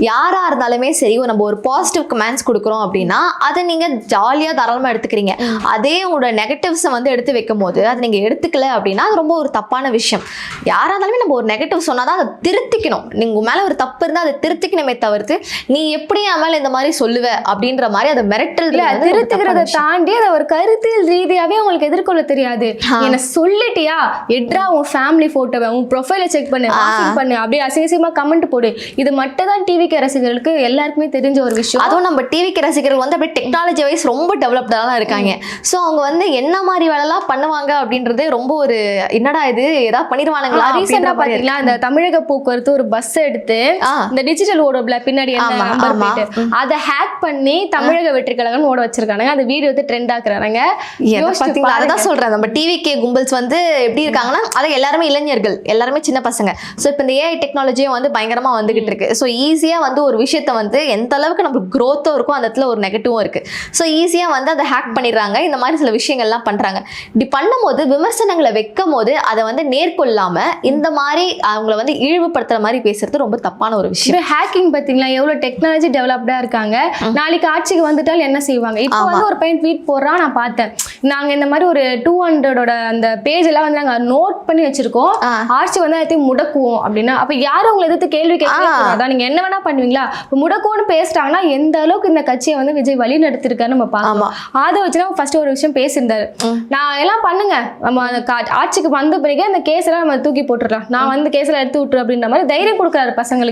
யாரா இருந்தாலுமே சரி நம்ம ஒரு பாசிட்டிவ் கமெண்ட்ஸ் கொடுக்குறோம் அப்படின்னா அதை நீங்க ஜாலியா தாராளமா எடுத்துக்கிறீங்க. அதே உங்களோட நெகட்டிவ்ஸை வந்து எடுத்து வைக்கும் போது அதை நீங்க எடுத்துக்கல அப்படின்னா அது ரொம்ப ஒரு தப்பான விஷயம். யாரா இருந்தாலுமே நம்ம ஒரு நெகட்டிவ் சொன்னாதான் அதை திருத்திக்கணும். நீங்க மேல ஒரு தப்பு இருந்தா அதை திருத்திக்கணுமே தவிர்த்து நீ எப்படி என் மேல இந்த மாதிரி சொல்லுவ அப்படின்ற மாதிரி அதை மிரட்டல் திருத்துக்கிறத தாண்டி அதை ஒரு கருத்தியல் ரீதியாவே உங்களுக்கு எதிர்கொள்ள தெரியாது. என்ன சொல்லிட்டியா எட்ரா உன் ஃபேமிலி போட்டோவை உன் ப்ரொஃபைலை செக் பண்ணு அப்படியே அசிங்கமா கமெண்ட் போடு. இது மட்டும் தான் டிவிக்கு ரசிகர்களுக்கு எல்லாருக்குமே தெரிஞ்ச ஒரு விஷயம். அதுவும் நம்ம டிவிக்கு ரசிகர்கள் வந்து அப்படியே டெக்னாலஜி வைஸ் ரொம்ப டெவலப்டா தான் இருக்காங்க. ஸோ அவங்க வந்து என்ன மாதிரி வேலைலாம் பண்ணுவாங்க அப்படின்றது ரொம்ப ஒரு என்னடா இது ஏதாவது பண்ணிடுவானுங்களா. ரீசெண்டா பாத்தீங்களா இந்த தமிழக போக்குவரத்து ஒரு பஸ் எடுத்து இந்த டிஜிட்டல் ஓடோப்ல பின்னாடி அதை ஹேக் பண்ணி தமிழக வெற்றி கழகம் ஓட வச்சிருக்காங்க. அந்த வீடியோ வந்து ட்ரெண்ட் ஆக்குறாங்க. அதான் சொல்றேன் நம்ம டிவிகே கும்பல்ஸ் வந்து எப்படி இருக்காங்கன்னா அது எல்லாருமே இளைஞர்கள் எல்லாருமே சின்ன பசங்க. ஸோ இப்போ இந்த ஏஐ டெக்னாலஜியும் வந்து பயங்கரமா வந்துகிட்டு இருக்கு. ஸோ ஈஸியா வந்து ஒரு விஷயத்த வந்து எந்த அளவுக்கு நமக்கு க்ரோத்தும் இருக்கும் அந்த இடத்துல ஒரு நெகட்டிவும் இருக்கு. ஸோ ஈஸியா வந்து அதை ஹேக் பண்ணிடுறாங்க. இந்த மாதிரி சில விஷயங்கள்லாம் பண்றாங்க. இப்படி பண்ணும்போது விமர்சனங்களை வைக்கும் போது அதை வந்து நேர்கொள்ளாம இந்த மாதிரி அவங்கள வந்து இழிவுபடுத்துற மாதிரி பேசுறது ரொம்ப தப்பான ஒரு விஷயம். ஹேக்கிங் பாத்தீங்களா எவ்வளவு டெக்னாலஜி டெவலப்டா இருக்காங்க. நாளைக்கு ஆட்சிக்கு வந்துட்டால் என்ன செய்வாங்க. இப்போ வந்து ஒரு பையன் ட்வீட் போடுறான் நான் பார்த்தேன். நாங்க இந்த மாதிரி ஒரு 200 அந்த பேஜ் எல்லாம் வந்து நாங்க நோட் பண்ணி வச்சிருக்கோம். ஆட்சி வந்து எல்லாத்தையும் முடக்குவோம் அப்படின்னா அப்ப யாரும் உங்களை எதிர்த்து கேள்வி கேட்கக்கூடாதா? நீங்க என்ன வேணா பண்ணுவீங்களா? முடக்குவோன்னு பேசிட்டாங்கன்னா எந்த அளவுக்கு இந்த கட்சியை வந்து விஜய் வழி நடத்திருக்காரு நம்ம பார்க்கலாம். அதை வச்சுதான் ஃபர்ஸ்ட் ஒரு விஷயம் பேசியிருந்தாரு. நான் எல்லாம் பண்ணுங்க நம்ம ஆட்சிக்கு வந்த பிறகு அந்த கேஸ் எல்லாம் நம்ம தூக்கி போட்டுடலாம். நான் வந்து கேஸ் எல்லாம் எடுத்து விட்டுரு அப்படின்ற மாதிரி தைரியம் கொடுக்குறாரு பசங்களுக்கு.